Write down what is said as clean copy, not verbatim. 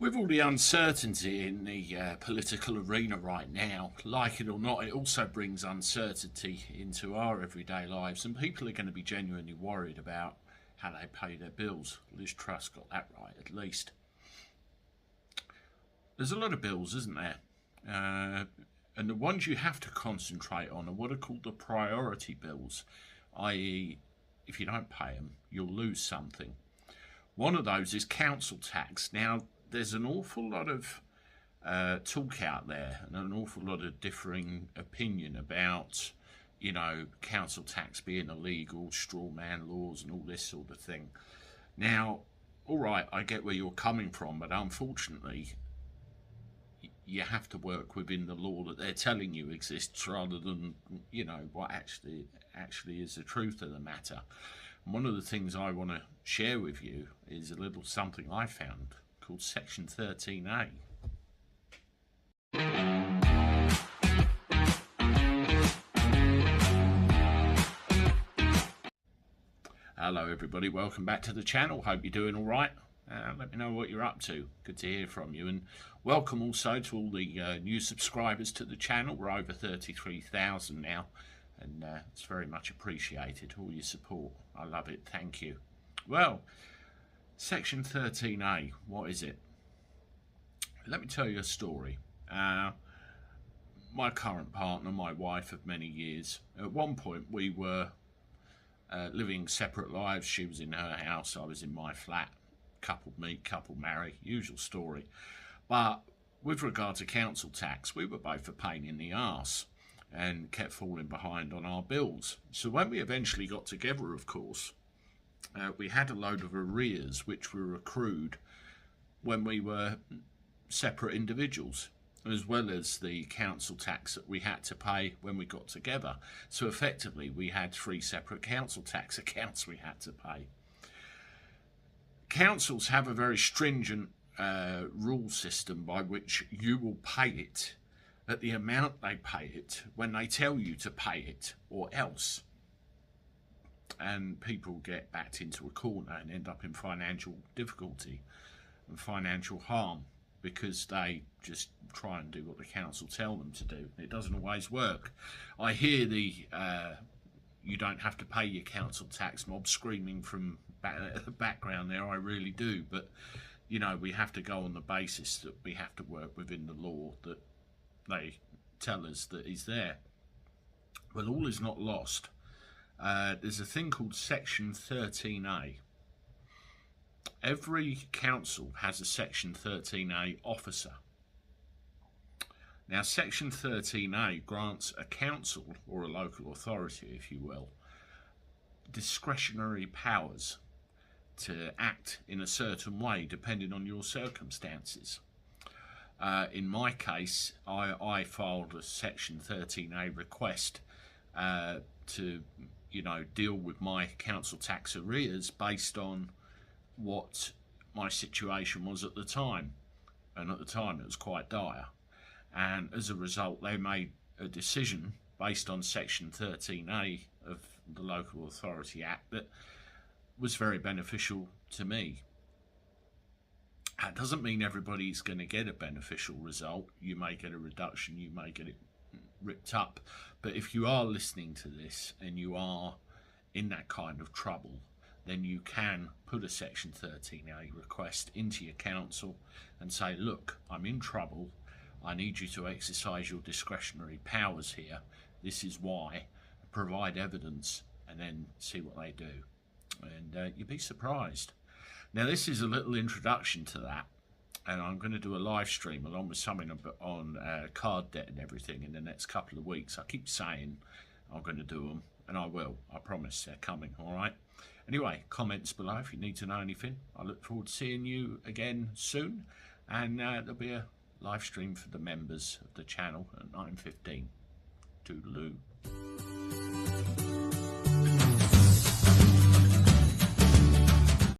With all the uncertainty in the political arena right now, like it or not, it also brings uncertainty into our everyday lives, and people are going to be genuinely worried about how they pay their bills. Liz Truss got that right, at least. There's a lot of bills, isn't there? And the ones you have to concentrate on are what are called the priority bills, i.e., if you don't pay them, you'll lose something. One of those is council tax. Now, there's an awful lot of talk out there and an awful lot of differing opinion about, council tax being illegal, straw man laws and all this sort of thing. Now, all right, I get where you're coming from, but unfortunately, you have to work within the law that they're telling you exists rather than, what actually is the truth of the matter. And one of the things I want to share with you is a little something I found called Section 13A. Hello everybody, welcome back to the channel. Hope you're doing all right. Let me know what you're up to. Good to hear from you. And welcome also to all the new subscribers to the channel. We're over 33,000 now, and it's very much appreciated, all your support. I love it, thank you. Well, Section 13A, what is it? Let me tell you a story. My current partner, my wife of many years, at one point we were living separate lives. She was in her house, I was in my flat. Couple meet, couple marry, usual story. But with regard to council tax, we were both a pain in the arse and kept falling behind on our bills. So when we eventually got together, of course, we had a load of arrears which were accrued when we were separate individuals, as well as the council tax that we had to pay when we got together. So effectively we had 3 separate council tax accounts we had to pay. Councils have a very stringent rule system by which you will pay it at the amount they pay it when they tell you to pay it, or else. And people get backed into a corner and end up in financial difficulty and financial harm because they just try and do what the council tell them to do. It doesn't always work. I hear the you don't have to pay your council tax mob screaming from the background there. I really do, but we have to go on the basis that we have to work within the law that they tell us that is there. Well, all is not lost. There's a thing called Section 13A. Every council has a Section 13A officer. Now, Section 13A grants a council, or a local authority, if you will, discretionary powers to act in a certain way depending on your circumstances. In my case, I filed a Section 13A request to deal with my council tax arrears based on what my situation was at the time, and at the time it was quite dire, and as a result they made a decision based on Section 13A of the Local Authority Act that was very beneficial to me. That doesn't mean everybody's going to get a beneficial result. You may get a reduction, you may get it ripped up, but if you are listening to this and you are in that kind of trouble, then you can put a Section 13A request into your council and say, look, I'm in trouble, I need you to exercise your discretionary powers here, this is why, provide evidence, and then see what they do. And you'd be surprised. Now, this is a little introduction to that, and I'm going to do a live stream along with something on card debt and everything in the next couple of weeks. I keep saying I'm going to do them, and I will. I promise they're coming, all right? Anyway, comments below if you need to know anything. I look forward to seeing you again soon, and there'll be a live stream for the members of the channel at 9:15. Toodaloo.